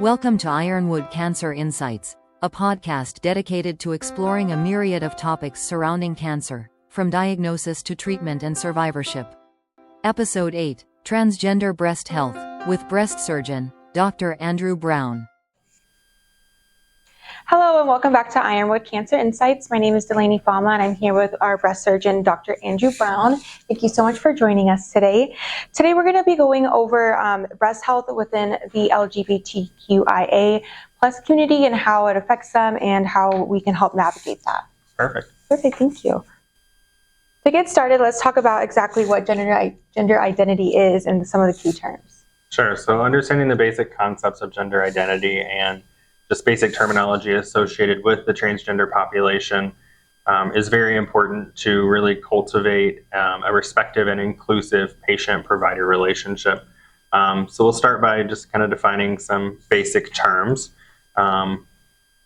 Welcome to Ironwood Insights, a podcast dedicated to exploring a myriad of topics surrounding cancer, from diagnosis to treatment and survivorship. Episode 8, Transgender Breast Health, with breast surgeon, Dr. Andrew Brown. Hello and welcome back to Ironwood Cancer Insights. My name is Delaney Fama and I'm here with our breast surgeon, Dr. Andrew Brown. Thank you so much for joining us today. Today we're going to be going over breast health within the LGBTQIA plus community and how it affects them and how we can help navigate that. Perfect, thank you. To get started, let's talk about exactly what gender identity is and some of the key terms. Sure, so understanding the basic concepts of gender identity and just basic terminology associated with the transgender population is very important to really cultivate a respectful and inclusive patient-provider relationship. So we'll start by just kind of defining some basic terms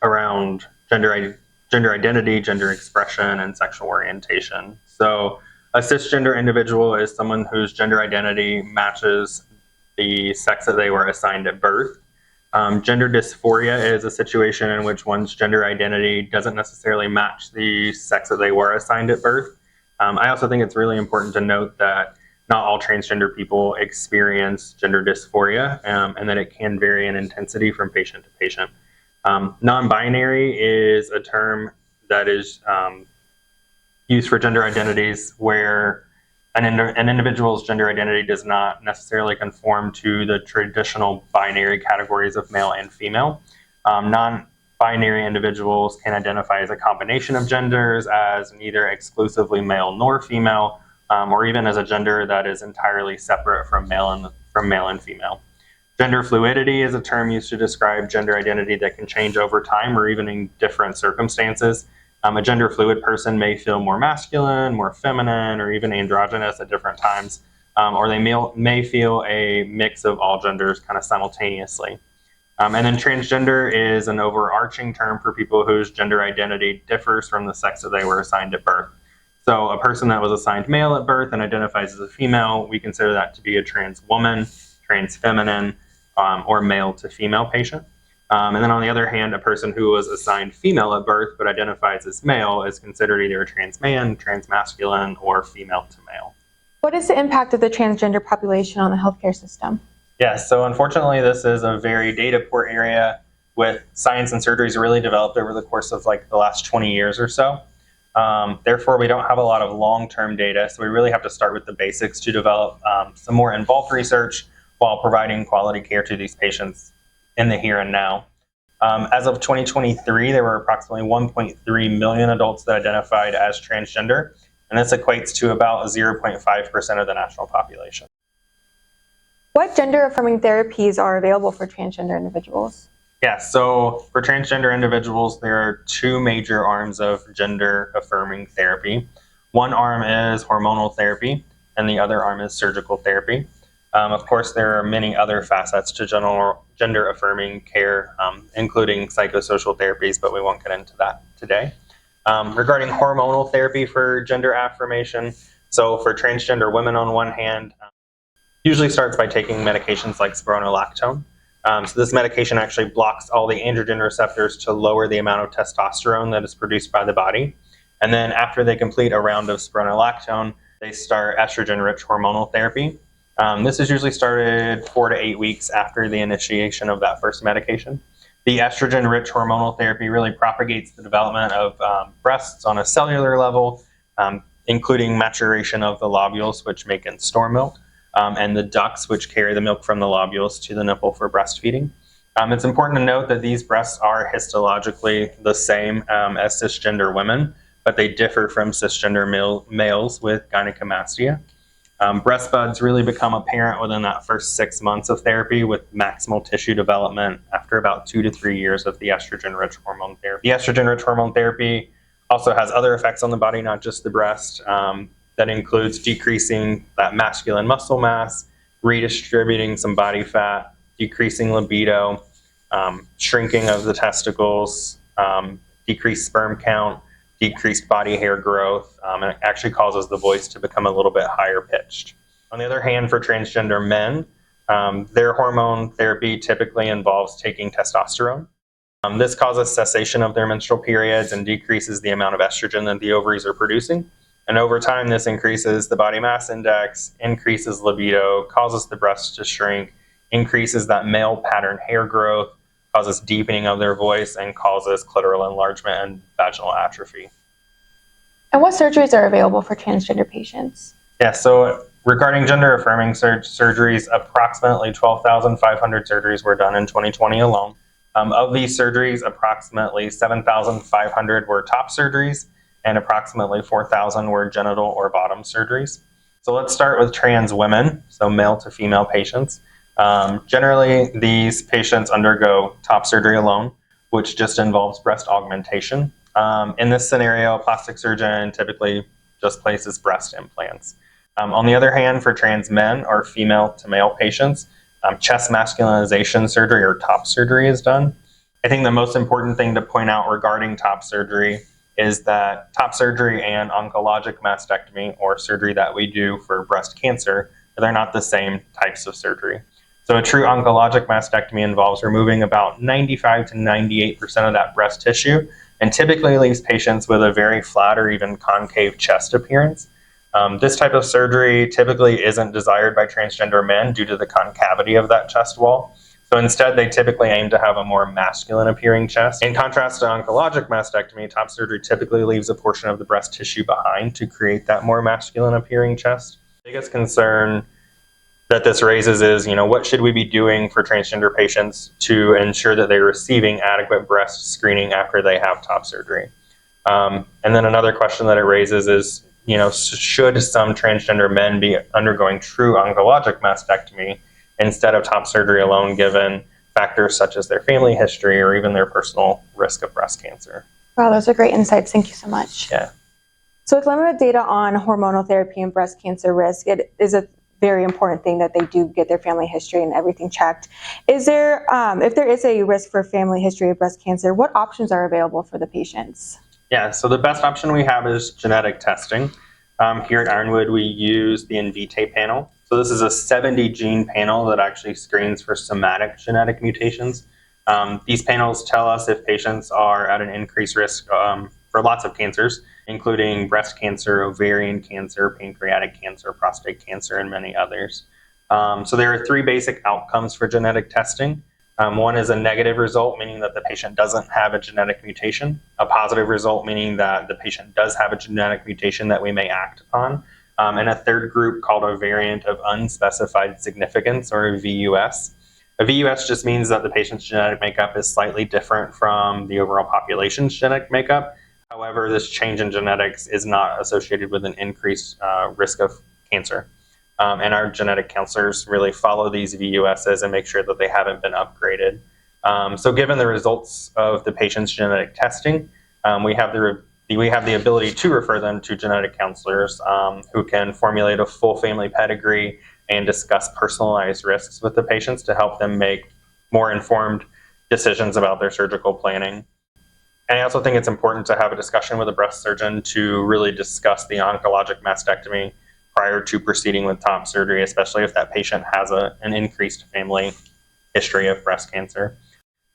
around gender identity, gender expression, and sexual orientation. So a cisgender individual is someone whose gender identity matches the sex that they were assigned at birth. Gender dysphoria is a situation in which one's gender identity doesn't necessarily match the sex that they were assigned at birth. I also think it's really important to note that not all transgender people experience gender dysphoria, and that it can vary in intensity from patient to patient. Non-binary is a term that is used for gender identities where an individual's gender identity does not necessarily conform to the traditional binary categories of male and female. Non-binary individuals can identify as a combination of genders, as neither exclusively male nor female, or even as a gender that is entirely separate from male and female. Gender fluidity is a term used to describe gender identity that can change over time or even in different circumstances. A gender fluid person may feel more masculine, more feminine, or even androgynous at different times, or they may feel a mix of all genders kind of simultaneously. And then transgender is an overarching term for people whose gender identity differs from the sex that they were assigned at birth. So a person that was assigned male at birth and identifies as a female, we consider that to be a trans woman, trans feminine, or male to female patient. And then on the other hand, a person who was assigned female at birth but identifies as male is considered either a trans man, trans masculine, or female to male. What is the impact of the transgender population on the healthcare system? Yes, so unfortunately this is a very data poor area with science and surgeries really developed over the course of like the last 20 years or so. Therefore, we don't have a lot of long-term data, so we really have to start with the basics to develop some more involved research while providing quality care to these patients in the here and now. As of 2023, there were approximately 1.3 million adults that identified as transgender, and this equates to about 0.5% of the national population. What gender-affirming therapies are available for transgender individuals? Yeah, so for transgender individuals, there are two major arms of gender-affirming therapy. One arm is hormonal therapy, and the other arm is surgical therapy. Of course, there are many other facets to gender-affirming care, including psychosocial therapies, but we won't get into that today. Regarding hormonal therapy for gender affirmation, so for transgender women on one hand, usually starts by taking medications like spironolactone. So this medication actually blocks all the androgen receptors to lower the amount of testosterone that is produced by the body. And then after they complete a round of spironolactone, they start estrogen-rich hormonal therapy. This is usually started 4 to 8 weeks after the initiation of that first medication. The estrogen-rich hormonal therapy really propagates the development of breasts on a cellular level, including maturation of the lobules, which make and store milk, and the ducts, which carry the milk from the lobules to the nipple for breastfeeding. It's important to note that these breasts are histologically the same as cisgender women, but they differ from cisgender males with gynecomastia. Breast buds really become apparent within that first 6 months of therapy, with maximal tissue development after about 2 to 3 years of the estrogen-rich hormone therapy. The estrogen-rich hormone therapy also has other effects on the body, not just the breast. That includes decreasing that masculine muscle mass, redistributing some body fat, decreasing libido, shrinking of the testicles, decreased sperm count, decreased body hair growth, and it actually causes the voice to become a little bit higher pitched. On the other hand, for transgender men, Their hormone therapy typically involves taking testosterone. This causes cessation of their menstrual periods and decreases the amount of estrogen that the ovaries are producing. And over time, this increases the body mass index, increases libido, causes the breasts to shrink, increases that male pattern hair growth, causes deepening of their voice, and causes clitoral enlargement and vaginal atrophy. And what surgeries are available for transgender patients? Yeah, so regarding gender-affirming surgeries, approximately 12,500 surgeries were done in 2020 alone. Of these surgeries, approximately 7,500 were top surgeries, and approximately 4,000 were genital or bottom surgeries. So let's start with trans women, so male to female patients. Generally, these patients undergo top surgery alone, which just involves breast augmentation. In this scenario, a plastic surgeon typically just places breast implants. On the other hand, for trans men or female to male patients, chest masculinization surgery or top surgery is done. I think the most important thing to point out regarding top surgery is that top surgery and oncologic mastectomy, or surgery that we do for breast cancer, they're not the same types of surgery. So a true oncologic mastectomy involves removing about 95 to 98% of that breast tissue, and typically leaves patients with a very flat or even concave chest appearance. This type of surgery typically isn't desired by transgender men due to the concavity of that chest wall. So instead, they typically aim to have a more masculine appearing chest. In contrast to oncologic mastectomy, top surgery typically leaves a portion of the breast tissue behind to create that more masculine appearing chest. The biggest concern that this raises is, what should we be doing for transgender patients to ensure that they're receiving adequate breast screening after they have top surgery? And then another question that it raises is, should some transgender men be undergoing true oncologic mastectomy instead of top surgery alone, given factors such as their family history or even their personal risk of breast cancer? Wow, those are great insights. Thank you so much. Yeah. So with limited data on hormonal therapy and breast cancer risk, it is a very important thing that they do get their family history and everything checked. Is there, if there is a risk for family history of breast cancer, what options are available for the patients? Yeah, so the best option we have is genetic testing. Here at Ironwood, we use the Invitae panel. So this is a 70 gene panel that actually screens for somatic genetic mutations. These panels tell us if patients are at an increased risk for lots of cancers, including breast cancer, ovarian cancer, pancreatic cancer, prostate cancer, and many others. So there are three basic outcomes for genetic testing. One is a negative result, meaning that the patient doesn't have a genetic mutation. A positive result, meaning that the patient does have a genetic mutation that we may act upon. And a third group called a variant of unspecified significance, or a VUS. A VUS just means that the patient's genetic makeup is slightly different from the overall population's genetic makeup. However, this change in genetics is not associated with an increased risk of cancer. And our genetic counselors really follow these VUSs and make sure that they haven't been upgraded. So given the results of the patient's genetic testing, we have the ability to refer them to genetic counselors who can formulate a full family pedigree and discuss personalized risks with the patients to help them make more informed decisions about their surgical planning. And I also think it's important to have a discussion with a breast surgeon to really discuss the oncologic mastectomy prior to proceeding with top surgery, especially if that patient has an increased family history of breast cancer.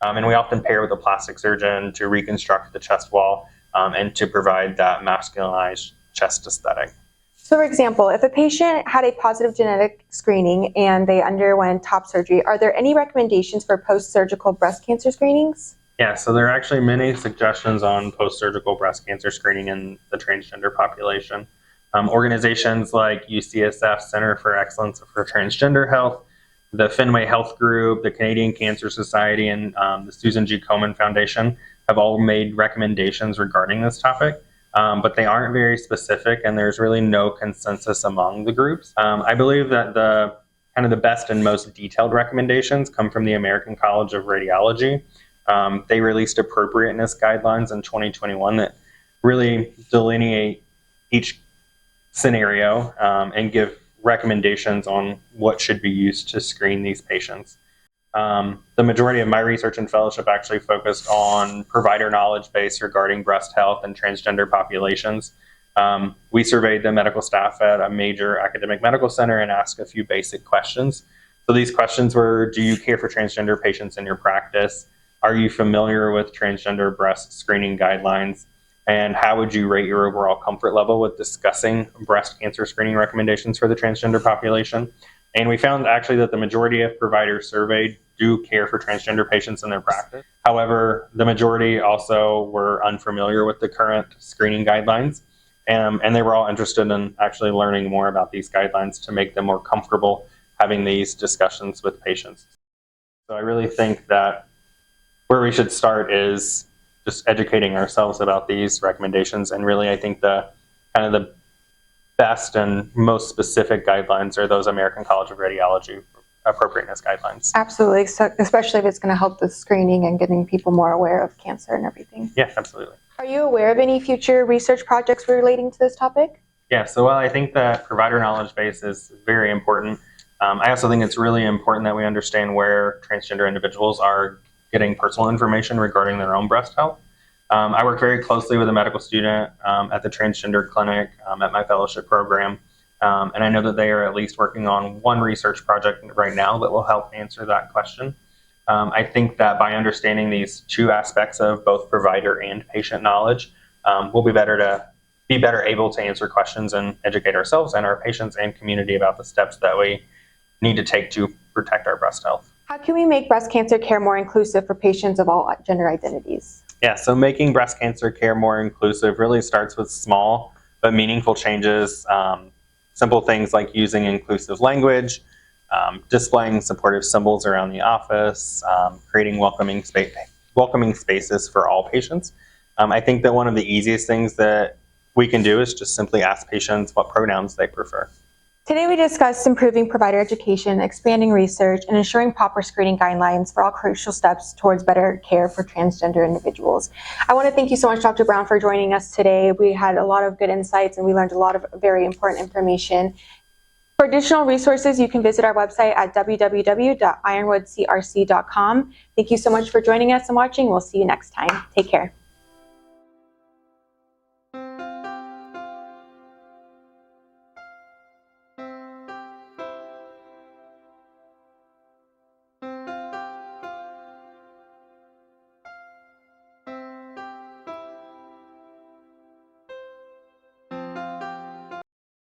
And we often pair with a plastic surgeon to reconstruct the chest wall and to provide that masculinized chest aesthetic. So for example, if a patient had a positive genetic screening and they underwent top surgery, are there any recommendations for post-surgical breast cancer screenings? Yeah, so there are actually many suggestions on post-surgical breast cancer screening in the transgender population. Organizations like UCSF Center for Excellence for Transgender Health, the Fenway Health Group, the Canadian Cancer Society, and the Susan G. Komen Foundation have all made recommendations regarding this topic, but they aren't very specific, and there's really no consensus among the groups. I believe that the best and most detailed recommendations come from the American College of Radiology. They released appropriateness guidelines in 2021 that really delineate each scenario and give recommendations on what should be used to screen these patients. The majority of my research and fellowship actually focused on provider knowledge base regarding breast health and transgender populations. We surveyed the medical staff at a major academic medical center and asked a few basic questions. So these questions were, do you care for transgender patients in your practice? Are you familiar with transgender breast screening guidelines? And how would you rate your overall comfort level with discussing breast cancer screening recommendations for the transgender population? And we found actually that the majority of providers surveyed do care for transgender patients in their practice. However, the majority also were unfamiliar with the current screening guidelines, and they were all interested in actually learning more about these guidelines to make them more comfortable having these discussions with patients. So I really think that where we should start is just educating ourselves about these recommendations, and really I think the best and most specific guidelines are those American College of Radiology appropriateness guidelines. Absolutely, so especially if it's going to help with screening and getting people more aware of cancer and everything. Yeah, absolutely. Are you aware of any future research projects relating to this topic? Yeah, so while I think that provider knowledge base is very important, I also think it's really important that we understand where transgender individuals are getting personal information regarding their own breast health. I work very closely with a medical student at the transgender clinic at my fellowship program, and I know that they are at least working on one research project right now that will help answer that question. I think that by understanding these two aspects of both provider and patient knowledge, we'll be better able to answer questions and educate ourselves and our patients and community about the steps that we need to take to protect our breast health. How can we make breast cancer care more inclusive for patients of all gender identities? Yeah, so making breast cancer care more inclusive really starts with small but meaningful changes. Simple things like using inclusive language, displaying supportive symbols around the office, creating welcoming spaces for all patients. I think that one of the easiest things that we can do is just simply ask patients what pronouns they prefer. Today we discussed improving provider education, expanding research, and ensuring proper screening guidelines for all crucial steps towards better care for transgender individuals. I want to thank you so much, Dr. Brown, for joining us today. We had a lot of good insights and we learned a lot of very important information. For additional resources, you can visit our website at www.ironwoodcrc.com. Thank you so much for joining us and watching. We'll see you next time. Take care.